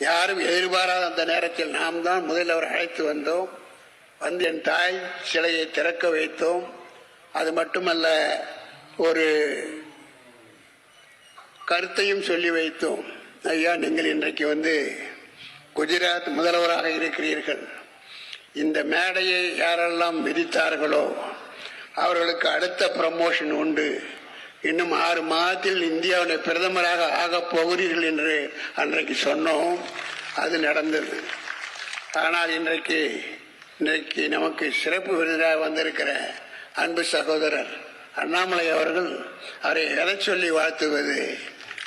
யாரும் எதிர்பாராத அந்த நேரத்தில் நாம் தான் முதலில் அவர் அழைத்து வந்தோம். வந்து என் தாய் சிலையை திறக்க வைத்தோம். அது மட்டுமல்ல, ஒரு கருத்தையும் சொல்லி வைத்தோம். ஐயா, நீங்கள் இன்றைக்கு வந்து குஜராத் முதல்வராக இருக்கிறீர்கள். இந்த மேடையை யாரெல்லாம் விதித்தார்களோ அவர்களுக்கு அடுத்த ப்ரமோஷன் உண்டு. இன்னும் 6 மாதத்தில் இந்தியாவுடைய பிரதமராக ஆகப் போகிறீர்கள் என்று அன்றைக்கு சொன்னோம். அது நடந்தது. ஆனால் இன்றைக்கு நமக்கு சிறப்பு விருதாக வந்திருக்கிற அன்பு சகோதரர் அண்ணாமலை அவர்கள் அவரை எதை சொல்லி வாழ்த்துவது?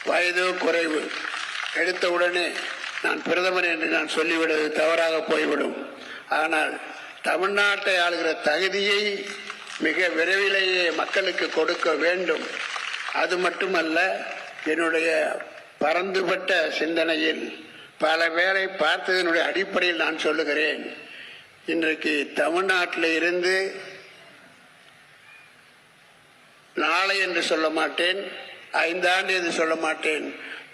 வயதோ குறைவு. எடுத்தவுடனே நான் பிரதமர் என்று நான் சொல்லிவிடுவது தவறாக போய்விடும். ஆனால் தமிழ்நாட்டை ஆளுகிற தகுதியை மிக விரைவிலேயே மக்களுக்கு கொடுக்க வேண்டும். அது மட்டுமல்ல, என்னுடைய பரந்துபட்ட சிந்தனையில் பல பேரை பார்த்ததனுடைய அடிப்படையில் நான் சொல்லுகிறேன். இன்றைக்கு தமிழ்நாட்டில் இருந்து நாளை என்று சொல்ல மாட்டேன், 5 ஆண்டு என்று சொல்ல மாட்டேன்,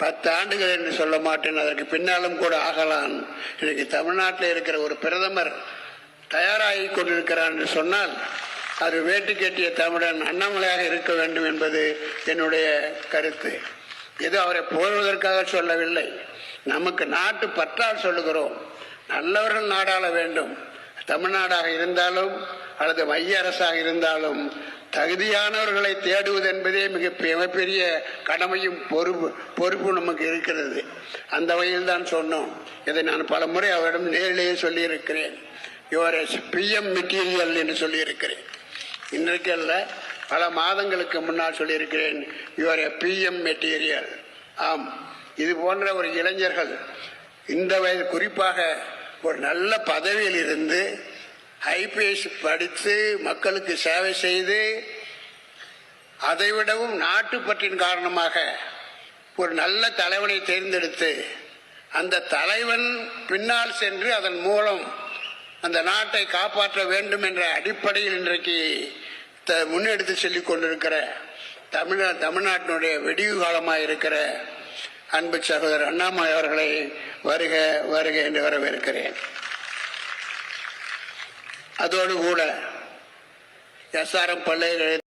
10 ஆண்டுகள் என்று சொல்ல மாட்டேன், அதற்கு பின்னாலும் கூட ஆகலாம். இன்றைக்கு தமிழ்நாட்டில் இருக்கிற ஒரு பிரதமர் தயாராகி கொண்டிருக்கிறார் என்று சொன்னால் அது வேட்டு கட்டிய தமிழன் அண்ணாமலையாக இருக்க வேண்டும் என்பது என்னுடைய கருத்து. ஏதோ அவரை புகழ்வதற்காக சொல்லவில்லை. நமக்கு நாட்டு பற்றால் சொல்லுகிறோம். நல்லவர்கள் நாடாள வேண்டும். தமிழ்நாடாக இருந்தாலும் அல்லது மைய அரசாக இருந்தாலும் தகுதியானவர்களை தேடுவது என்பதே மிகப்பெரிய கடமையும் பொறுப்பு நமக்கு இருக்கிறது. அந்த வகையில் தான் சொன்னோம். இதை நான் பல முறை அவரிடம் நேரிலேயே சொல்லியிருக்கிறேன். யுவர் பிஎம் மெட்டீரியல் என்று சொல்லியிருக்கிறேன். இன்றைக்கு அல்ல, பல மாதங்களுக்கு முன்னால் சொல்லியிருக்கிறேன். Your PM material. ஆம், இது போன்ற ஒரு இளைஞர்கள் இந்த வயது குறிப்பாக ஒரு நல்ல பதவியில் இருந்து ஐபிஎஸ் படித்து மக்களுக்கு சேவை செய்து அதைவிடவும் நாட்டுப்பற்றின் காரணமாக ஒரு நல்ல தலைவனை தேர்ந்தெடுத்து அந்த தலைவன் பின்னால் சென்று அதன் மூலம் அந்த நாட்டை காப்பாற்ற வேண்டும் என்ற அடிப்படையில் இன்றைக்கு முன்னெடுத்து சொல்லிக் கொண்டிருக்கிற தமிழ்நாட்டினுடைய வெடிவு காலமாக இருக்கிற அன்பு சகோதரர் அண்ணாமலை அவர்களை வருக வருக என்று வரவேற்கிறேன். அதோடு கூட SRM பள்ளியில்